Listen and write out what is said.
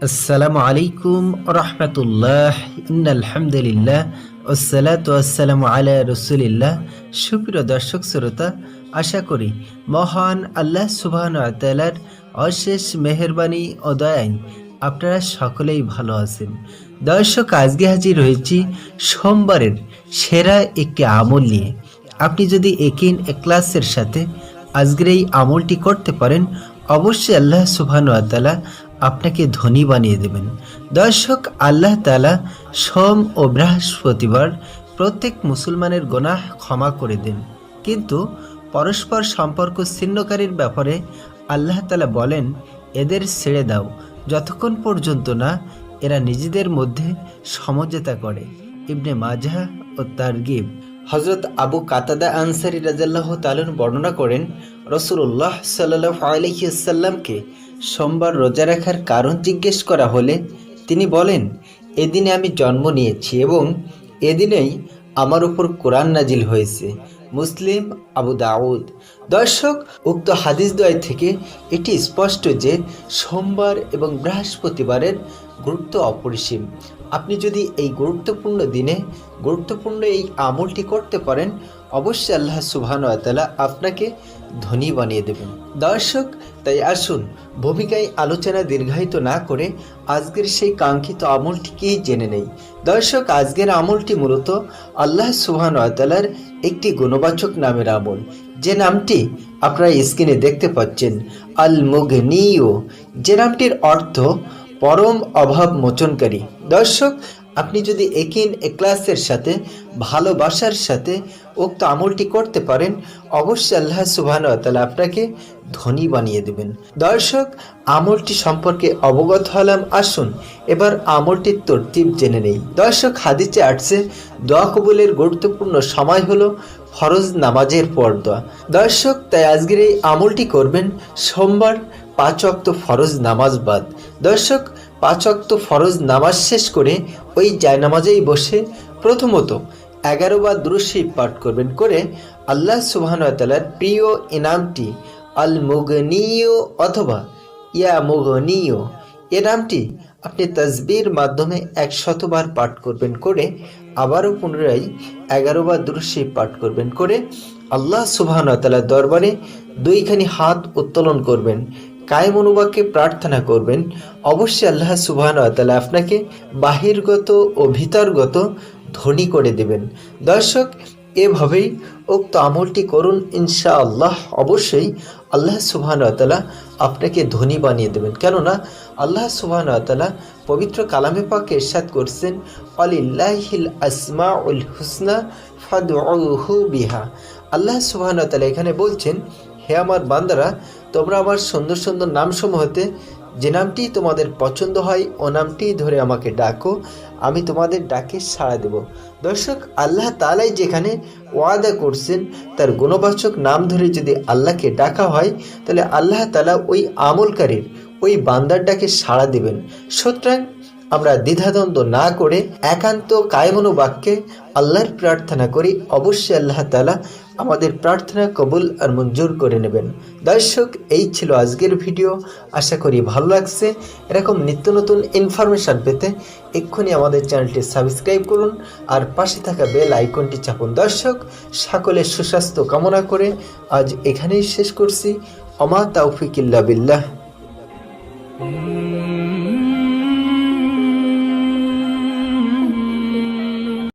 আসসালামু আলাইকুম রহমতুল্লাহ। ইন্নাল হামদুলিল্লাহ ওয়াসসালাতু ওয়াসসালামু আলা রাসূলিল্লাহ। সুপ্রিয় দর্শক শ্রোতা, আশা করি মহান আল্লাহ সুবহানাহু ওয়া তাআলার অশেষ মেহেরবানি ও দয়ায় আপনারা সকলেই ভালো আছেন। দর্শক, আজকে হাজির হয়েছি সোমবারের সেরা একটি আমল নিয়ে। আপনি যদি একিন এখলাসের সাথে আজকের এই আমলটি করতে পারেন, অবশ্যই আল্লাহ সুবহানাহু ওয়া তাআলা আপনাকে ধনী বানিয়ে দেবেন। দর্শক, আল্লাহ তাআলা সোম ও বৃহস্পতিবার প্রত্যেক মুসলমানের গুনাহ ক্ষমা করে দেন, কিন্তু পরস্পর সম্পর্ক ছিন্নকারীর ব্যাপারে আল্লাহ তাআলা বলেন, এদের ছেড়ে দাও যতক্ষণ পর্যন্ত না এরা নিজেদের মধ্যে সমঝোতা করে। ইবনে মাজাহ ও তারগিব। হযরত আবু কাতাদা আনসারী রাদিয়াল্লাহু তাআলা বর্ণনা করেন, রাসূলুল্লাহ সাল্লাল্লাহু আলাইহি ওয়াসাল্লামকে সোমবার রোজা রাখার কারণ জিজ্ঞেস করা হলে তিনি বলেন, এদিনে আমি জন্ম নিয়েছি এবং এদিনেই আমার উপর কোরআন নাজিল হয়েছে। মুসলিম, আবু দাউদ। দর্শক, উক্ত হাদিস দ্বয় থেকে এটি স্পষ্ট যে সোমবার এবং বৃহস্পতিবারের গুরুত্ব অপরিসীম। আপনি যদি এই গুরুত্বপূর্ণ দিনে গুরুত্বপূর্ণ এই আমলটি করতে পারেন, অবশ্যই আল্লাহ সুবহানাহু ওয়া তাআলা আপনাকে ধনী বানিয়ে দেবেন। দর্শক, তাই আসুন ভূমিকায় আলোচনা দীর্ঘায়িত না করে আজকের সেই কাঙ্ক্ষিত আমলটিকেই জেনে নেই। দর্শক, আজকের আমলটি মূলত আল্লাহ সুবহানাহু ওয়া তাআলার একটি গুণবাচক নামের আমল, যে নামটি আপনারা স্ক্রিনে দেখতে পাচ্ছেন, আল মুগনিয়্যু, যে নামটির অর্থ পরম অভাব মোচনকারী। দর্শক, আপনি যদি একিন এখলাসের সাথে ভালোবাসার সাথে উক্ত আমলটি করতে পারেন, অবশ্যই আল্লাহ সুবহানাহু ওয়া তাআলা আপনাকে ধনী বানিয়ে দেবেন। দর্শক, আমলটি সম্পর্কে অবগত হলাম, আসুন এবার আমলটির তরতিব জেনে নেই। দর্শক, হাদিসে আসছে দোয়া কবুলের গুরুত্বপূর্ণ সময় হলো ফরজ নামাজের পর দোয়া। দর্শক, তাই আজকের এই আমলটি করবেন সোমবার 5 ওয়াক্ত ফরজ নামাজ বাদ। দর্শক, 5 ওয়াক্ত ফরজ নামাজ শেষ করে ওই জায়নামাজেই বসে প্রথমত 11 বার দুরূদ শরীফ পাঠ করবেন, করে আল্লাহ সুবহানাহু ওয়া তাআলার প্রিয় ইনামটি আল মুগনিয়্যু অথবা ইয়া মুগনিয়্যু এ নামটি আপনি তাসবিহর মাধ্যমে 100 বার পাঠ করবেন, করে আবারও পুনরায় 11 বার দুরূদ শরীফ পাঠ করবেন, করে আল্লাহ সুবহানাহু ওয়া তাআলার দরবারে দুইখানি হাত উত্তোলন করবেন, কায়েম অনুবাক্যে প্রার্থনা করবেন। অবশ্যই আল্লাহ সুবহানাহু ওয়া তাআলা আপনাকে বাহিরগত ও ভিতরগত ধনী করে দেবেন। দর্শক, এভাবেই উক্ত আমলটি করুন, ইনশাআল্লাহ অবশ্যই আল্লাহ সুবহানাহু ওয়া তাআলা আপনাকে ধনী বানিয়ে দেবেন। কেননা আল্লাহ সুবহানাহু ওয়া তাআলা পবিত্র কালামে পাকে ইরশাদ করছেন, ওয়ালিল্লাহিল আসমাউল হুসনা ফাদউহু বিহা। আল্লাহ সুবহানাহু ওয়া তাআলা এখানে বলছেন, হে আমার বান্দারা, তোমরা আমার সুন্দর সুন্দর নামসমূহতে যে নামটি তোমাদের পছন্দ হয় ও নামটি ধরে আমাকে ডাকো, আমি তোমাদের ডাকে সাড়া দেব। দর্শক, আল্লাহ তাআলাই যেখানে ওয়াদা করছেন তার গুণবাচক নাম ধরে যদি আল্লাহকে ডাকা হয়, তাহলে আল্লাহ তাআলা ওই আমলকারীর ওই বান্দার ডাকে সাড়া দেবেন। সুতরাং আমরা দ্বিধাদ্বন্দ্ব না করে একান্ত কায়েম বাক্যে আল্লাহর প্রার্থনা করি, অবশ্যই আল্লাহ তাআলা আমাদের প্রার্থনা কবুল আর মঞ্জুর করে নেবেন। দর্শক, এই ছিল আজকের ভিডিও। আশা করি ভালো লাগছে। এরকম নিত্য নতুন ইনফরমেশান পেতে এক্ষুনি আমাদের চ্যানেলটি সাবস্ক্রাইব করুন আর পাশে থাকা বেল আইকনটি চাপুন। দর্শক, সকলের সুস্বাস্থ্য কামনা করে আজ এখানেই শেষ করছি। ওমা তাওফিক ইল্লা বিল্লাহ।